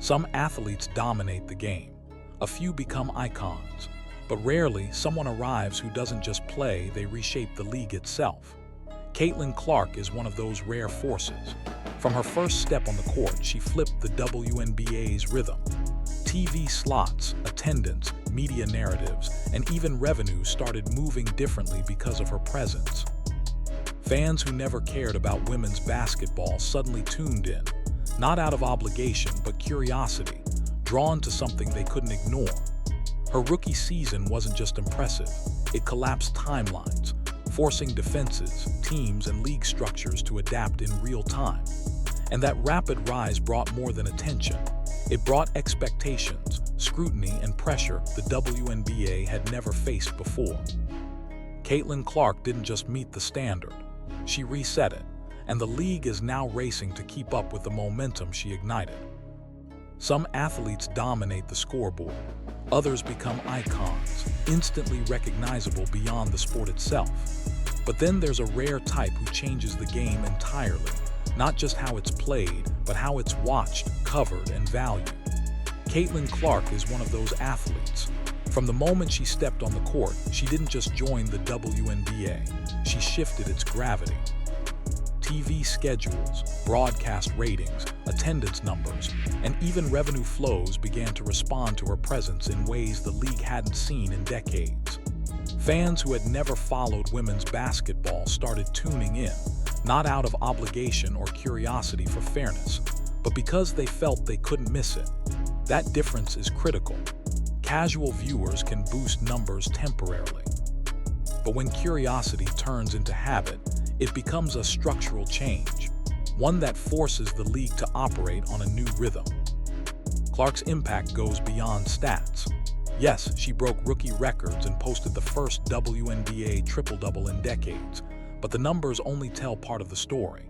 Some athletes dominate the game. A few become icons. But rarely, someone arrives who doesn't just play, they reshape the league itself. Caitlin Clark is one of those rare forces. From her first step on the court, she flipped the WNBA's rhythm. TV slots, attendance, media narratives, and even revenue started moving differently because of her presence. Fans who never cared about women's basketball suddenly tuned in, not out of obligation but curiosity, drawn to something they couldn't ignore. Her rookie season wasn't just impressive, it collapsed timelines, forcing defenses, teams, and league structures to adapt in real time. And that rapid rise brought more than attention. It brought expectations, scrutiny, and pressure the WNBA had never faced before. Caitlin Clark didn't just meet the standard, she reset it, and the league is now racing to keep up with the momentum she ignited. Some athletes dominate the scoreboard. Others become icons, instantly recognizable beyond the sport itself. But then there's a rare type who changes the game entirely, not just how it's played, but how it's watched, covered, and valued. Caitlin Clark is one of those athletes. From the moment she stepped on the court, she didn't just join the WNBA, she shifted its gravity. TV schedules, broadcast ratings, attendance numbers, and even revenue flows began to respond to her presence in ways the league hadn't seen in decades. Fans who had never followed women's basketball started tuning in, not out of obligation or curiosity for fairness, but because they felt they couldn't miss it. That difference is critical. Casual viewers can boost numbers temporarily. But when curiosity turns into habit, it becomes a structural change, one that forces the league to operate on a new rhythm. Clark's impact goes beyond stats. Yes, she broke rookie records and posted the first WNBA triple-double in decades, but the numbers only tell part of the story.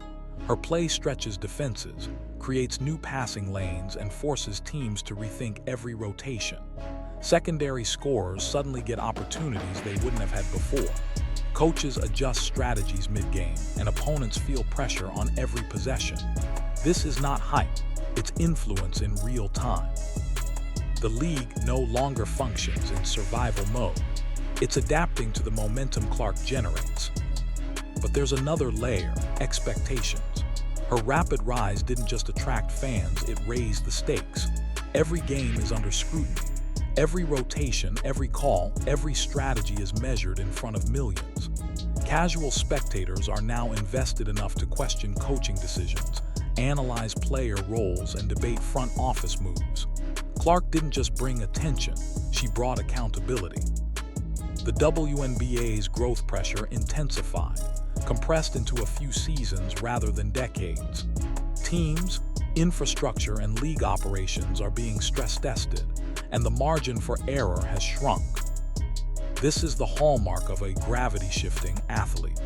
Her play stretches defenses, creates new passing lanes, and forces teams to rethink every rotation. Secondary scorers suddenly get opportunities they wouldn't have had before. Coaches adjust strategies mid-game, and opponents feel pressure on every possession. This is not hype, it's influence in real time. The league no longer functions in survival mode. It's adapting to the momentum Clark generates. But there's another layer, expectations. Her rapid rise didn't just attract fans, it raised the stakes. Every game is under scrutiny. Every rotation, every call, every strategy is measured in front of millions. Casual spectators are now invested enough to question coaching decisions, analyze player roles, and debate front office moves. Clark didn't just bring attention, she brought accountability. The WNBA's growth pressure intensified, compressed into a few seasons rather than decades. Teams, infrastructure, and league operations are being stress-tested, and the margin for error has shrunk. This is the hallmark of a gravity-shifting athlete.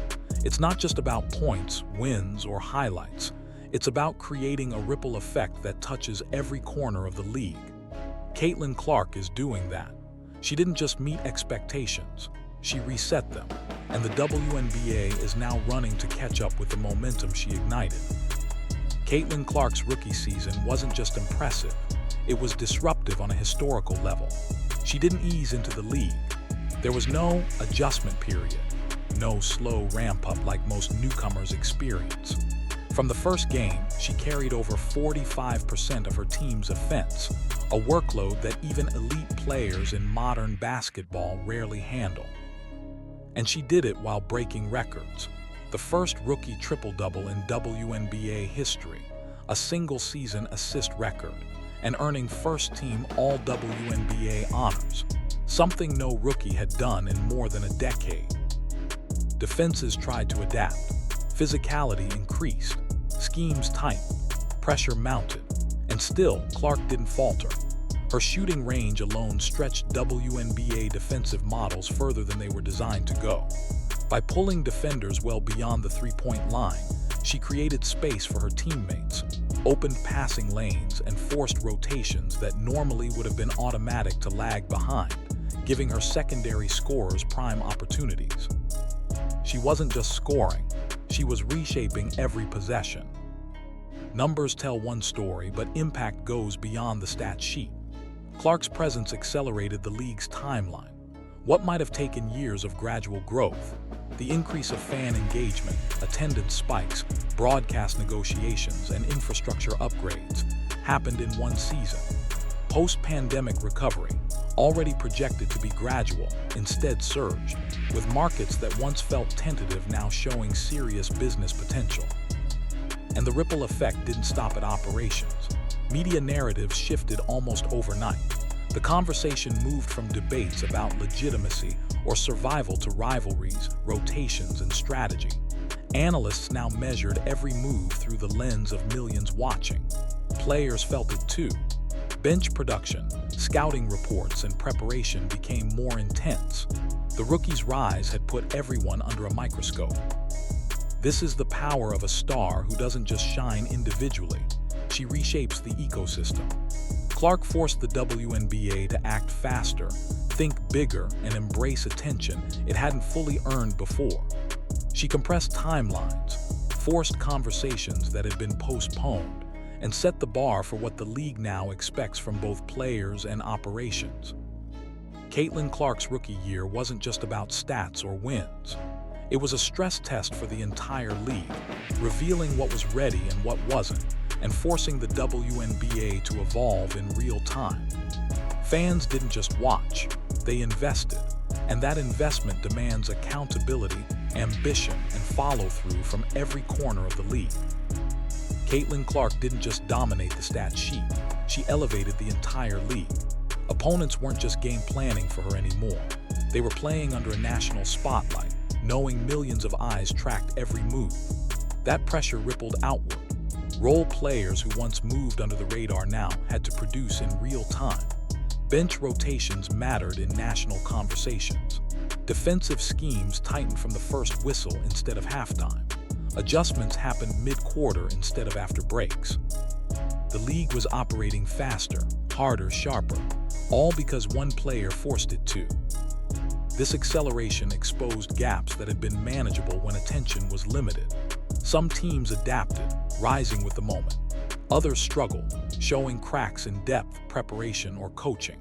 It's not just about points, wins, or highlights. It's about creating a ripple effect that touches every corner of the league. Caitlin Clark is doing that. She didn't just meet expectations, she reset them, and the WNBA is now running to catch up with the momentum she ignited. Caitlin Clark's rookie season wasn't just impressive, it was disruptive on a historical level. She didn't ease into the league. There was no adjustment period, no slow ramp-up like most newcomers experience. From the first game, she carried over 45% of her team's offense, a workload that even elite players in modern basketball rarely handle. And she did it while breaking records. The first rookie triple-double in WNBA history, a single-season assist record, and earning first-team All-WNBA honors, something no rookie had done in more than a decade. Defenses tried to adapt. Physicality increased. Schemes tightened. Pressure mounted. And still, Clark didn't falter. Her shooting range alone stretched WNBA defensive models further than they were designed to go. By pulling defenders well beyond the three-point line, she created space for her teammates, opened passing lanes, and forced rotations that normally would have been automatic to lag behind, giving her secondary scorers prime opportunities. She wasn't just scoring, she was reshaping every possession. Numbers tell one story, but impact goes beyond the stat sheet. Clark's presence accelerated the league's timeline. What might have taken years of gradual growth, the increase of fan engagement, attendance spikes, broadcast negotiations, and infrastructure upgrades, happened in one season. Post-pandemic recovery, already projected to be gradual, instead surged, with markets that once felt tentative now showing serious business potential. And the ripple effect didn't stop at operations. Media narratives shifted almost overnight. The conversation moved from debates about legitimacy or survival to rivalries, rotations, and strategy. Analysts now measured every move through the lens of millions watching. Players felt it too. Bench production, scouting reports, and preparation became more intense. The rookie's rise had put everyone under a microscope. This is the power of a star who doesn't just shine individually. She reshapes the ecosystem. Clark forced the WNBA to act faster, think bigger, and embrace attention it hadn't fully earned before. She compressed timelines, forced conversations that had been postponed, and set the bar for what the league now expects from both players and operations. Caitlin Clark's rookie year wasn't just about stats or wins. It was a stress test for the entire league, revealing what was ready and what wasn't, and forcing the WNBA to evolve in real time. Fans didn't just watch, they invested, and that investment demands accountability, ambition, and follow-through from every corner of the league. Caitlin Clark didn't just dominate the stat sheet, she elevated the entire league. Opponents weren't just game planning for her anymore. They were playing under a national spotlight, knowing millions of eyes tracked every move. That pressure rippled outward. Role players who once moved under the radar now had to produce in real time. Bench rotations mattered in national conversations. Defensive schemes tightened from the first whistle instead of halftime. Adjustments happened mid-quarter instead of after breaks. The league was operating faster, harder, sharper, all because one player forced it to. This acceleration exposed gaps that had been manageable when attention was limited. Some teams adapted, rising with the moment. Others struggled, showing cracks in depth, preparation, or coaching.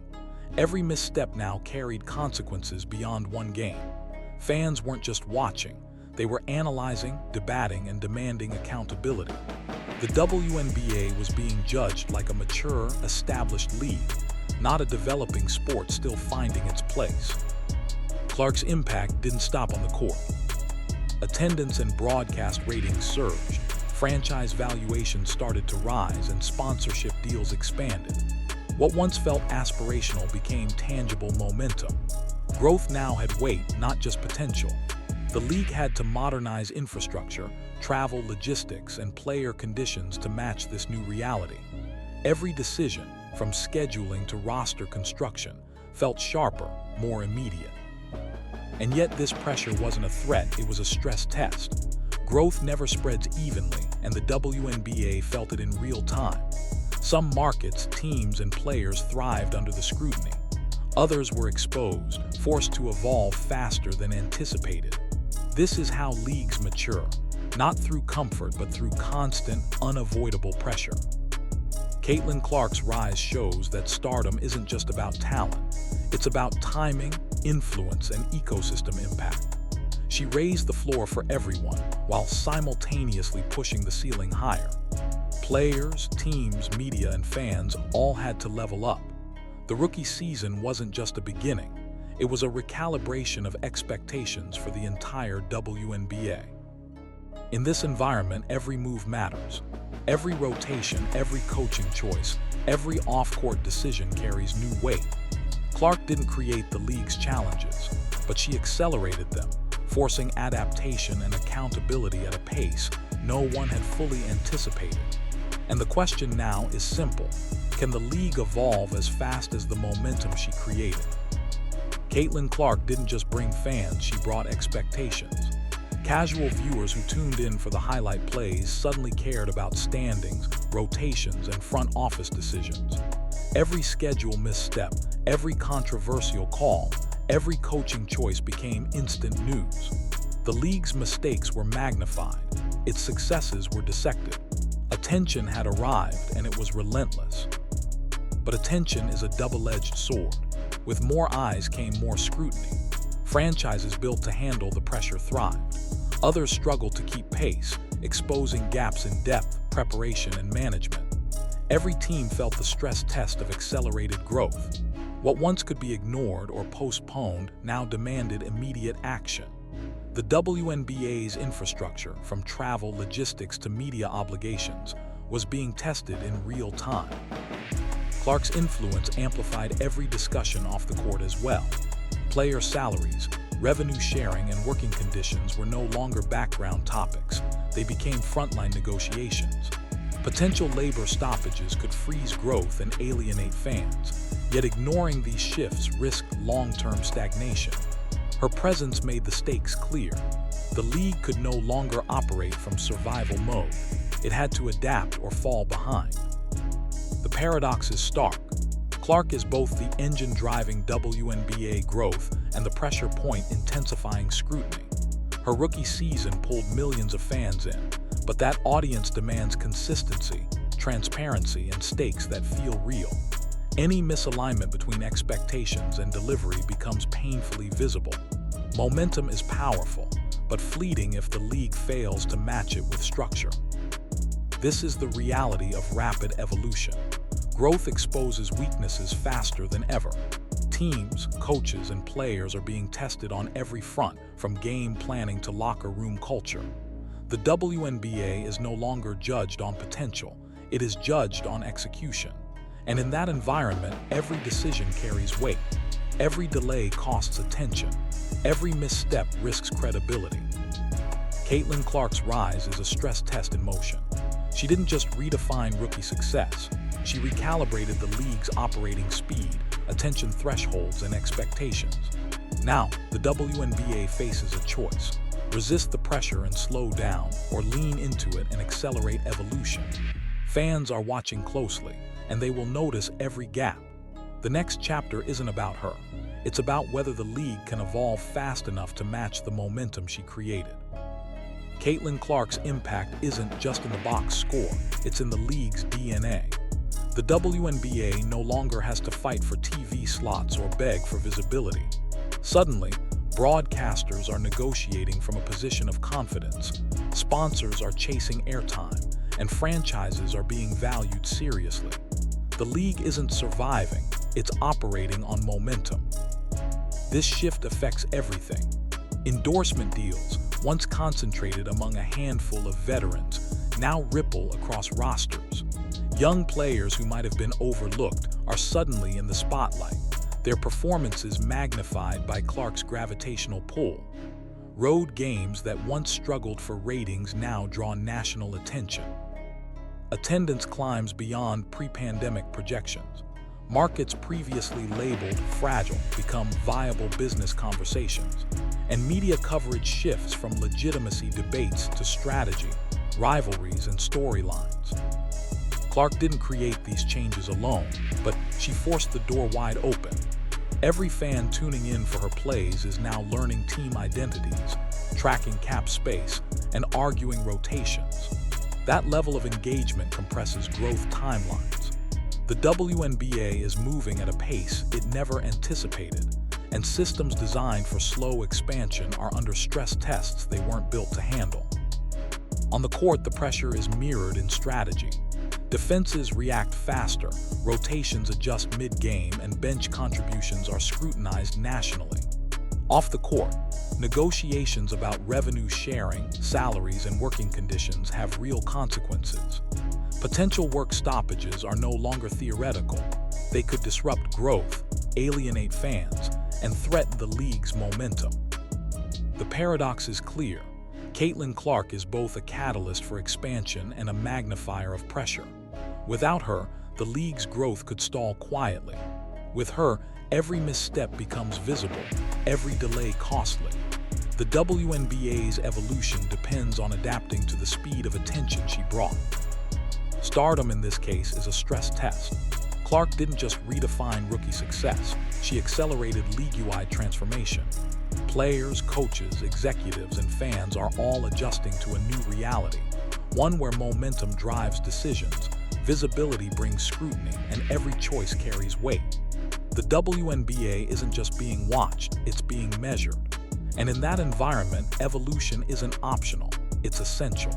Every misstep now carried consequences beyond one game. Fans weren't just watching, they were analyzing, debating, and demanding accountability. The WNBA was being judged like a mature, established league, not a developing sport still finding its place. Clark's impact didn't stop on the court. Attendance and broadcast ratings surged, franchise valuations started to rise, and sponsorship deals expanded. What once felt aspirational became tangible momentum. Growth now had weight, not just potential. The league had to modernize infrastructure, travel logistics, and player conditions to match this new reality. Every decision, from scheduling to roster construction, felt sharper, more immediate. And yet this pressure wasn't a threat, it was a stress test. Growth never spreads evenly, and the WNBA felt it in real time. Some markets, teams, and players thrived under the scrutiny. Others were exposed, forced to evolve faster than anticipated. This is how leagues mature, not through comfort, but through constant, unavoidable pressure. Caitlin Clark's rise shows that stardom isn't just about talent. It's about timing, influence, and ecosystem impact. She raised the floor for everyone while simultaneously pushing the ceiling higher. Players, teams, media, and fans all had to level up. The rookie season wasn't just a beginning. It was a recalibration of expectations for the entire WNBA. In this environment, every move matters. Every rotation, every coaching choice, every off-court decision carries new weight. Clark didn't create the league's challenges, but she accelerated them, forcing adaptation and accountability at a pace no one had fully anticipated. And the question now is simple: can the league evolve as fast as the momentum she created? Caitlin Clark didn't just bring fans, she brought expectations. Casual viewers who tuned in for the highlight plays suddenly cared about standings, rotations, and front office decisions. Every schedule misstep, every controversial call, every coaching choice became instant news. The league's mistakes were magnified, its successes were dissected. A Attention had arrived, and it was relentless. But attention is a double-edged sword. With more eyes came more scrutiny. Franchises built to handle the pressure thrived. Others struggled to keep pace, exposing gaps in depth, preparation, and management. Every team felt the stress test of accelerated growth. What once could be ignored or postponed now demanded immediate action. The WNBA's infrastructure, from travel, logistics to media obligations, was being tested in real time. Clark's influence amplified every discussion off the court as well. Player salaries, revenue sharing, and working conditions were no longer background topics. They became frontline negotiations. Potential labor stoppages could freeze growth and alienate fans, yet ignoring these shifts risked long-term stagnation. Her presence made the stakes clear. The league could no longer operate from survival mode. It had to adapt or fall behind. The paradox is stark. Clark is both the engine driving WNBA growth and the pressure point intensifying scrutiny. Her rookie season pulled millions of fans in, but that audience demands consistency, transparency, and stakes that feel real. Any misalignment between expectations and delivery becomes painfully visible. Momentum is powerful, but fleeting if the league fails to match it with structure. This is the reality of rapid evolution. Growth exposes weaknesses faster than ever. Teams, coaches, and players are being tested on every front, from game planning to locker room culture. The WNBA is no longer judged on potential, it is judged on execution. And in that environment, every decision carries weight. Every delay costs attention. Every misstep risks credibility. Caitlin Clark's rise is a stress test in motion. She didn't just redefine rookie success, she recalibrated the league's operating speed, attention thresholds, and expectations. Now, the WNBA faces a choice: resist the pressure and slow down, or lean into it and accelerate evolution. Fans are watching closely, and they will notice every gap. The next chapter isn't about her. It's about whether the league can evolve fast enough to match the momentum she created. Caitlin Clark's impact isn't just in the box score, it's in the league's DNA. The WNBA no longer has to fight for TV slots or beg for visibility. Suddenly, broadcasters are negotiating from a position of confidence, sponsors are chasing airtime, and franchises are being valued seriously. The league isn't surviving, it's operating on momentum. This shift affects everything. Endorsement deals, once concentrated among a handful of veterans, now ripple across rosters. Young players who might have been overlooked are suddenly in the spotlight, their performances magnified by Clark's gravitational pull. Road games that once struggled for ratings now draw national attention. Attendance climbs beyond pre-pandemic projections. Markets previously labeled fragile become viable business conversations, and media coverage shifts from legitimacy debates to strategy, rivalries, and storylines. Clark didn't create these changes alone, but she forced the door wide open. Every fan tuning in for her plays is now learning team identities, tracking cap space, and arguing rotations. That level of engagement compresses growth timelines. The WNBA is moving at a pace it never anticipated, and systems designed for slow expansion are under stress tests they weren't built to handle. On the court, the pressure is mirrored in strategy. Defenses react faster, rotations adjust mid-game, and bench contributions are scrutinized nationally. Off the court, negotiations about revenue sharing, salaries, and working conditions have real consequences. Potential work stoppages are no longer theoretical. They could disrupt growth, alienate fans, and threaten the league's momentum. The paradox is clear. Caitlin Clark is both a catalyst for expansion and a magnifier of pressure. Without her, the league's growth could stall quietly. With her, every misstep becomes visible, every delay costly. The WNBA's evolution depends on adapting to the speed of attention she brought. Stardom in this case is a stress test. Clark didn't just redefine rookie success, she accelerated league-wide transformation. Players, coaches, executives, and fans are all adjusting to a new reality, one where momentum drives decisions, visibility brings scrutiny, and every choice carries weight. The WNBA isn't just being watched, it's being measured. And in that environment, evolution isn't optional, it's essential.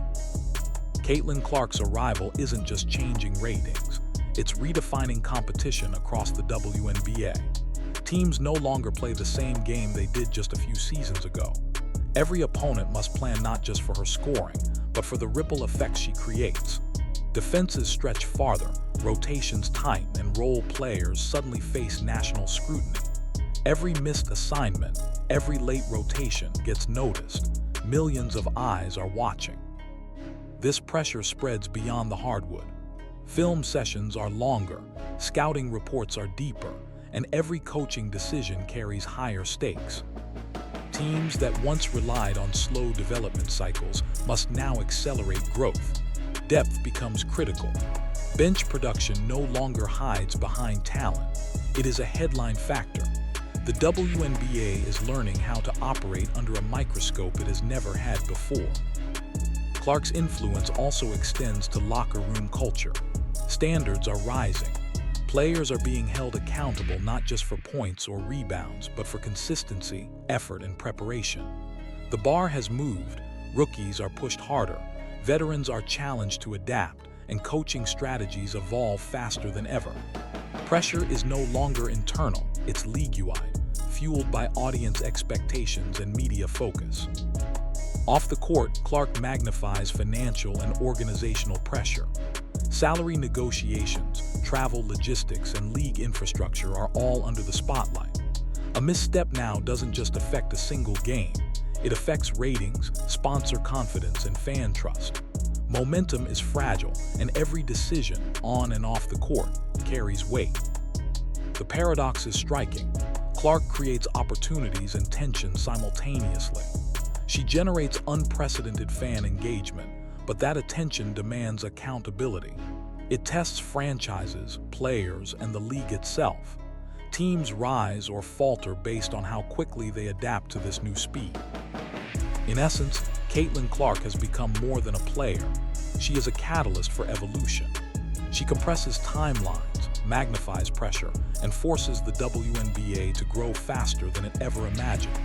Caitlin Clark's arrival isn't just changing ratings, it's redefining competition across the WNBA. Teams no longer play the same game they did just a few seasons ago. Every opponent must plan not just for her scoring, but for the ripple effects she creates. Defenses stretch farther, rotations tighten, and role players suddenly face national scrutiny. Every missed assignment, every late rotation gets noticed. Millions of eyes are watching. This pressure spreads beyond the hardwood. Film sessions are longer, scouting reports are deeper, and every coaching decision carries higher stakes. Teams that once relied on slow development cycles must now accelerate growth. Depth becomes critical. Bench production no longer hides behind talent. It is a headline factor. The WNBA is learning how to operate under a microscope it has never had before. Clark's influence also extends to locker room culture. Standards are rising. Players are being held accountable not just for points or rebounds, but for consistency, effort, and preparation. The bar has moved, rookies are pushed harder, veterans are challenged to adapt, and coaching strategies evolve faster than ever. Pressure is no longer internal, it's league-wide, fueled by audience expectations and media focus. Off the court, Clark magnifies financial and organizational pressure. Salary negotiations, travel logistics, and league infrastructure are all under the spotlight. A misstep now doesn't just affect a single game, it affects ratings, sponsor confidence, and fan trust. Momentum is fragile, and every decision, on and off the court, carries weight. The paradox is striking. Clark creates opportunities and tension simultaneously. She generates unprecedented fan engagement, but that attention demands accountability. It tests franchises, players, and the league itself. Teams rise or falter based on how quickly they adapt to this new speed. In essence, Caitlin Clark has become more than a player. She is a catalyst for evolution. She compresses timelines, magnifies pressure, and forces the WNBA to grow faster than it ever imagined.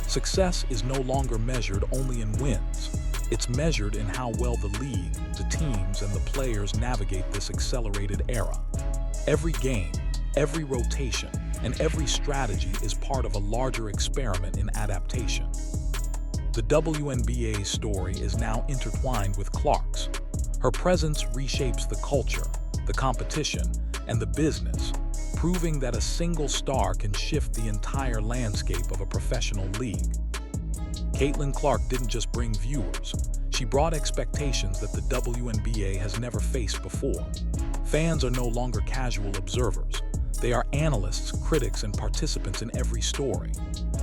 Success is no longer measured only in wins. It's measured in how well the league, the teams, and the players navigate this accelerated era. Every game, every rotation, and every strategy is part of a larger experiment in adaptation. The WNBA's story is now intertwined with Clark's. Her presence reshapes the culture, the competition, and the business, proving that a single star can shift the entire landscape of a professional league. Caitlin Clark didn't just bring viewers, she brought expectations that the WNBA has never faced before. Fans are no longer casual observers. They are analysts, critics, and participants in every story.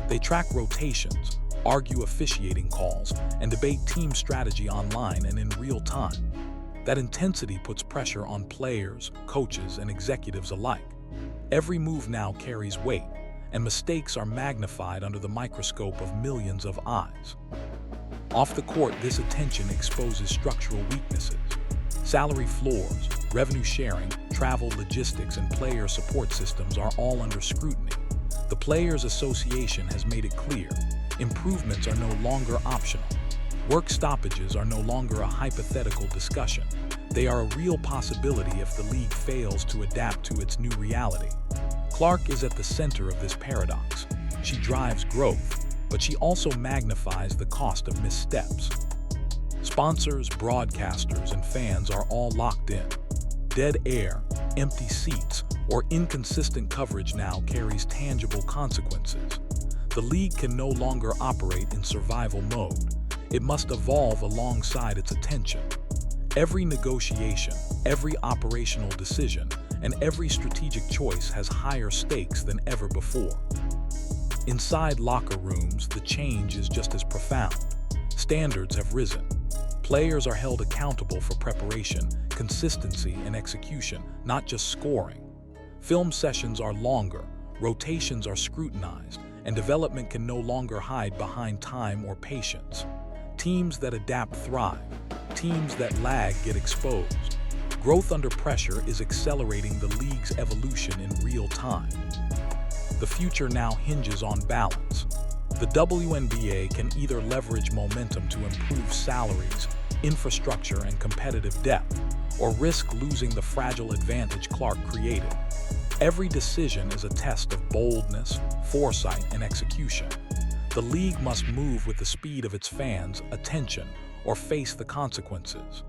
They track rotations, argue officiating calls, and debate team strategy online and in real time. That intensity puts pressure on players, coaches, and executives alike. Every move now carries weight, and mistakes are magnified under the microscope of millions of eyes. Off the court, this attention exposes structural weaknesses. Salary floors, revenue sharing, travel logistics, and player support systems are all under scrutiny. The Players Association has made it clear, improvements are no longer optional. Work stoppages are no longer a hypothetical discussion. They are a real possibility if the league fails to adapt to its new reality. Clark is at the center of this paradox. She drives growth, but she also magnifies the cost of missteps. Sponsors, broadcasters, and fans are all locked in. Dead air, empty seats, or inconsistent coverage now carries tangible consequences. The league can no longer operate in survival mode. It must evolve alongside its attention. Every negotiation, every operational decision, and every strategic choice has higher stakes than ever before. Inside locker rooms, the change is just as profound. Standards have risen. Players are held accountable for preparation, consistency, and execution, not just scoring. Film sessions are longer, rotations are scrutinized, and development can no longer hide behind time or patience. Teams that adapt thrive. teams that lag get exposed. Growth under pressure is accelerating the league's evolution in real time. The future now hinges on balance. The WNBA can either leverage momentum to improve salaries, infrastructure, and competitive depth, or risk losing the fragile advantage Clark created. Every decision is a test of boldness, foresight, and execution. The league must move with the speed of its fans' attention or face the consequences.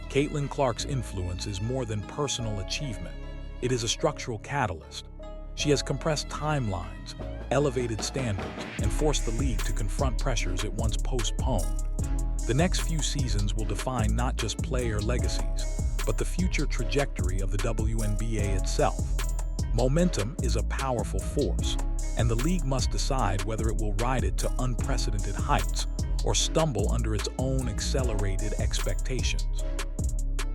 Caitlin Clark's influence is more than personal achievement. It is a structural catalyst. She has compressed timelines, elevated standards, and forced the league to confront pressures it once postponed. The next few seasons will define not just player legacies, but the future trajectory of the WNBA itself. Momentum is a powerful force, and the league must decide whether it will ride it to unprecedented heights or stumble under its own accelerated expectations.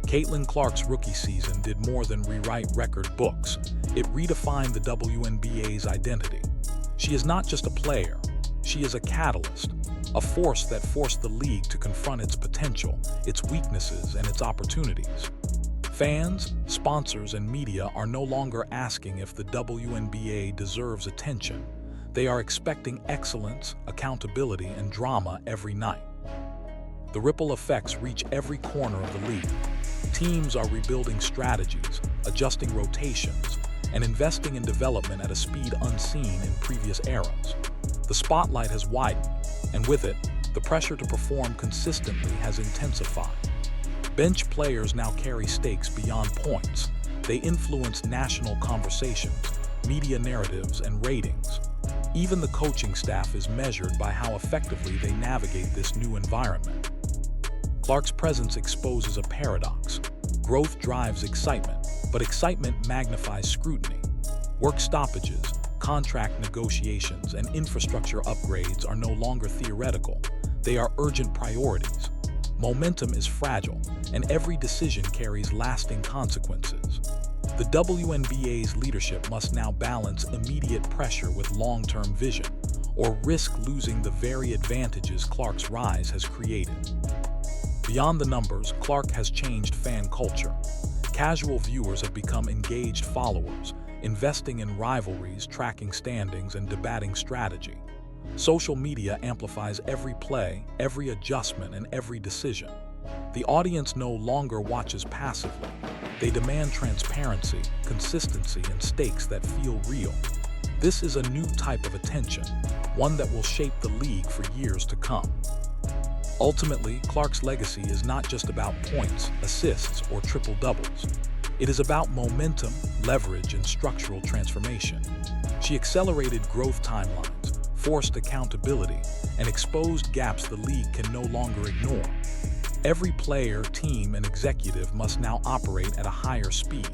Caitlin Clark's rookie season did more than rewrite record books. It redefined the WNBA's identity. She is not just a player, she is a catalyst, a force that forced the league to confront its potential, its weaknesses, and its opportunities. Fans, sponsors, and media are no longer asking if the WNBA deserves attention. They are expecting excellence, accountability, and drama every night. The ripple effects reach every corner of the league. Teams are rebuilding strategies, adjusting rotations, and investing in development at a speed unseen in previous eras. The spotlight has widened, and with it, the pressure to perform consistently has intensified. Bench players now carry stakes beyond points. They influence national conversations, media narratives, and ratings. Even the coaching staff is measured by how effectively they navigate this new environment. Clark's presence exposes a paradox. Growth drives excitement, but excitement magnifies scrutiny. Work stoppages, contract negotiations, and infrastructure upgrades are no longer theoretical. They are urgent priorities. Momentum is fragile, and every decision carries lasting consequences. The WNBA's leadership must now balance immediate pressure with long-term vision, or risk losing the very advantages Clark's rise has created. Beyond the numbers, Clark has changed fan culture. Casual viewers have become engaged followers, investing in rivalries, tracking standings, and debating strategy. Social media amplifies every play, every adjustment, and every decision. The audience no longer watches passively. They demand transparency, consistency, and stakes that feel real. This is a new type of attention, one that will shape the league for years to come. Ultimately, Clark's legacy is not just about points, assists, or triple-doubles. It is about momentum, leverage, and structural transformation. She accelerated growth timelines, forced accountability, and exposed gaps the league can no longer ignore. Every player, team, and executive must now operate at a higher speed,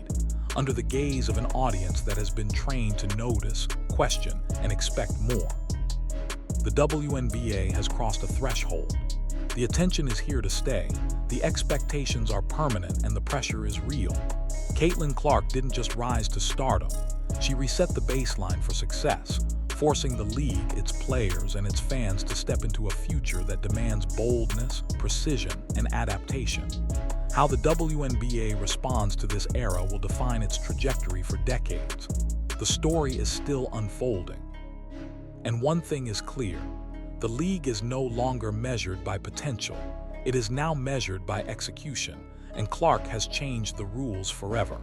under the gaze of an audience that has been trained to notice, question, and expect more. The WNBA has crossed a threshold. The attention is here to stay, the expectations are permanent, and the pressure is real. Caitlin Clark didn't just rise to stardom, she reset the baseline for success, forcing the league, its players, and its fans to step into a future that demands boldness, precision, and adaptation. How the WNBA responds to this era will define its trajectory for decades. The story is still unfolding. And one thing is clear, the league is no longer measured by potential. It is now measured by execution, and Clark has changed the rules forever.